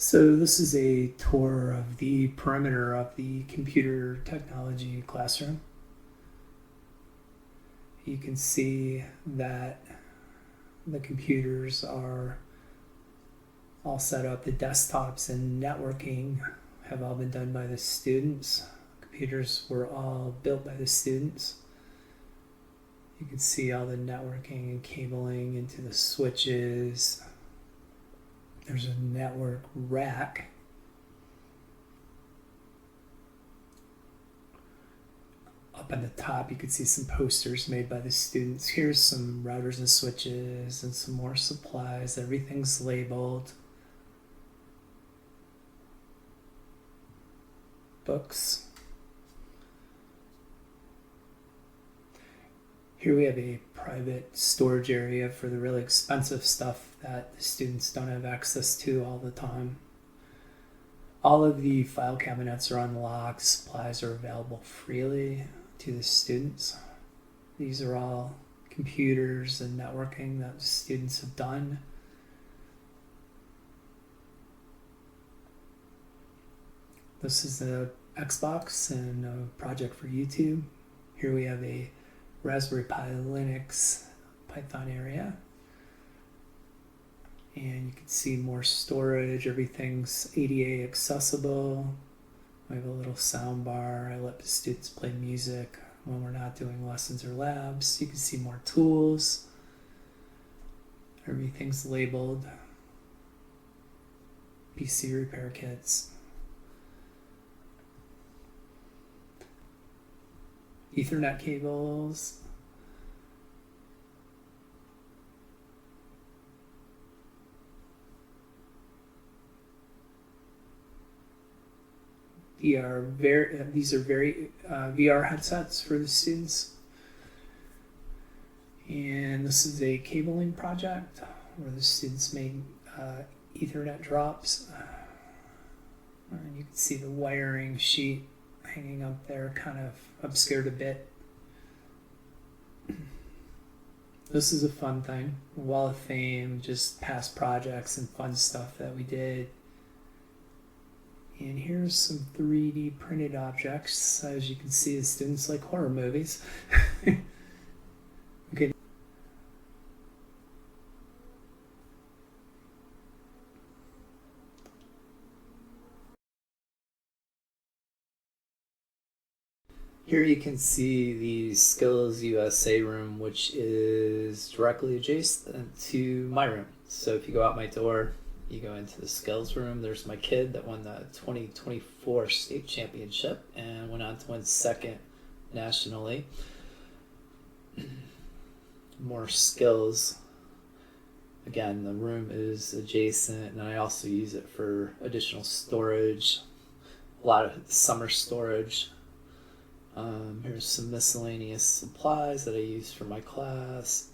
So this is a tour of the perimeter of the computer technology classroom. You can see that the computers are all set up. The desktops and networking have all been done by the students. Computers were all built by the students. You can see all the networking and cabling into the switches. There's a network rack. Up on the top, you can see some posters made by the students. Here's some routers and switches and some more supplies. Everything's labeled. Books. Here we have a private storage area for the really expensive stuff that the students don't have access to all the time. All of the file cabinets are unlocked. Supplies are available freely to the students. These are all computers and networking that students have done. This is the Xbox and a project for YouTube. Here we have a Raspberry Pi Linux Python area. And you can see more storage. Everything's ADA accessible. We have a little sound bar. I let the students play music when we're not doing lessons or labs. You can see more tools. Everything's labeled. PC repair kits. Ethernet cables. These are very VR headsets for the students. And this is a cabling project where the students made Ethernet drops. And you can see the wiring sheet hanging up there, kind of obscured a bit. This is a fun thing. Wall of Fame, just past projects and fun stuff that we did. And here's some 3D printed objects. As you can see, the students like horror movies. Okay. Here you can see the Skills USA room, which is directly adjacent to my room. So if you go out my door, you go into the skills room. There's my kid that won the 2024 state championship and went on to win second nationally. More skills. Again, the room is adjacent, and I also use it for additional storage, a lot of summer storage. Here's some miscellaneous supplies that I use for my class.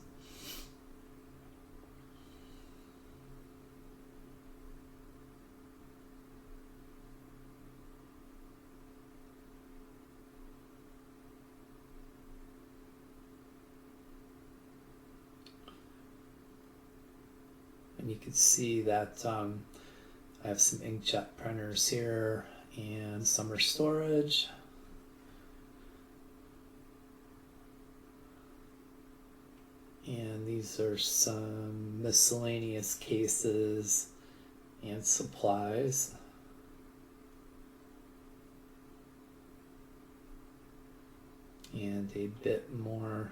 And you can see that I have some inkjet printers here and summer storage. And these are some miscellaneous cases and supplies. And a bit more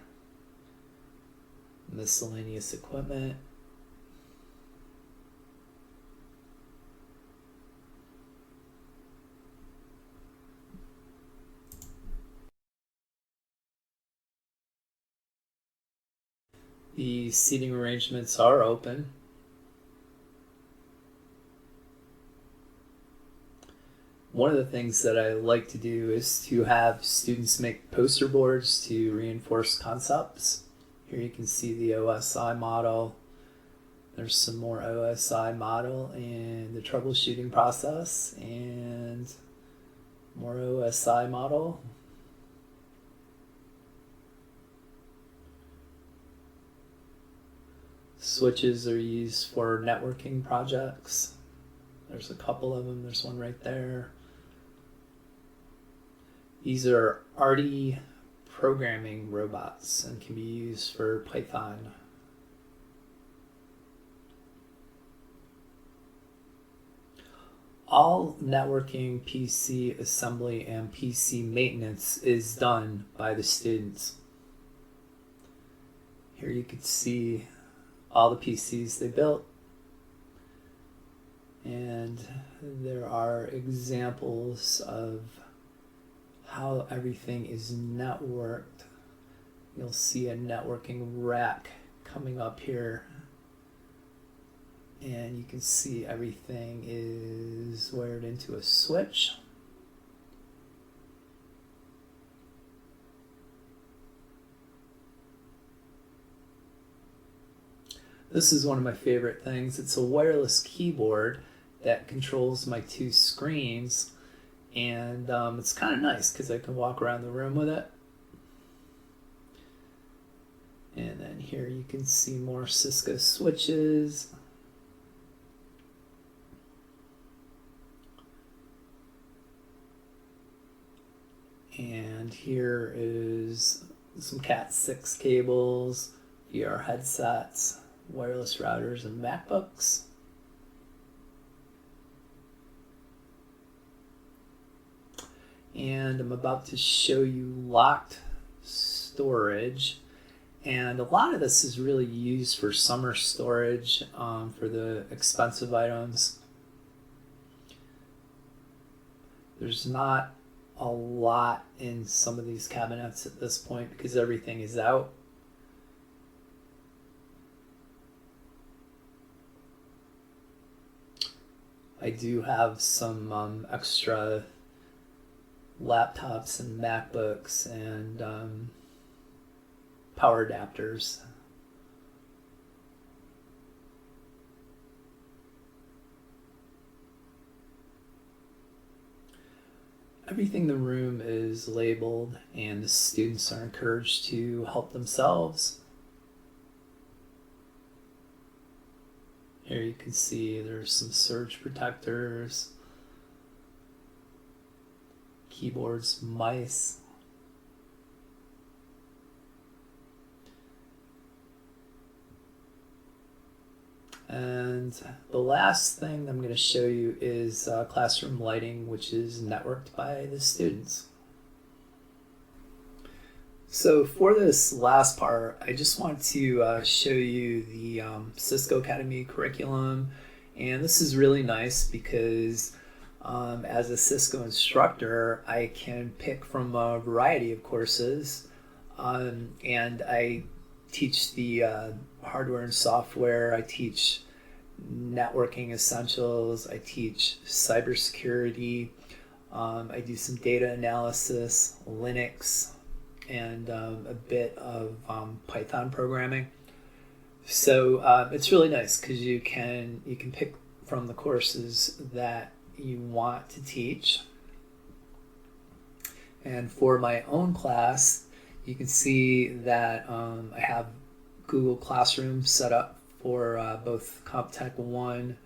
miscellaneous equipment. The seating arrangements are open. One of the things that I like to do is to have students make poster boards to reinforce concepts. Here you can see the OSI model. There's some more OSI model and the troubleshooting process, and more OSI model. Switches are used for networking projects. There's a couple of them. There's one right there. These are ARTI programming robots and can be used for Python. All networking, PC assembly, and PC maintenance is done by the students. Here you can see all the PCs they built, and there are examples of how everything is networked. You'll see a networking rack coming up here, and you can see everything is wired into a switch. This is one of my favorite things. It's a wireless keyboard that controls my two screens, and it's kind of nice because I can walk around the room with it. And then here you can see more Cisco switches. And here is some Cat 6 cables, VR headsets, wireless routers, and MacBooks. And I'm about to show you locked storage. And a lot of this is really used for summer storage for the expensive items. There's not a lot in some of these cabinets at this point because everything is out. I do have some extra laptops and MacBooks and power adapters. Everything in the room is labeled, and the students are encouraged to help themselves. Here you can see there's some surge protectors, keyboards, mice. And the last thing I'm going to show you is classroom lighting, which is networked by the students. So for this last part, I just want to show you the Cisco Academy curriculum. And this is really nice because as a Cisco instructor, I can pick from a variety of courses. And I teach the hardware and software. I teach networking essentials. I teach cybersecurity. I do some data analysis, Linux, and a bit of Python programming. So it's really nice because you can pick from the courses that you want to teach. And for my own class, you can see that I have Google Classroom set up for both CompTech 1,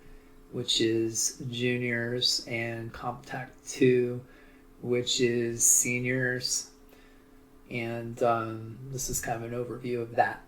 which is juniors, and CompTech 2, which is seniors. And this is kind of an overview of that.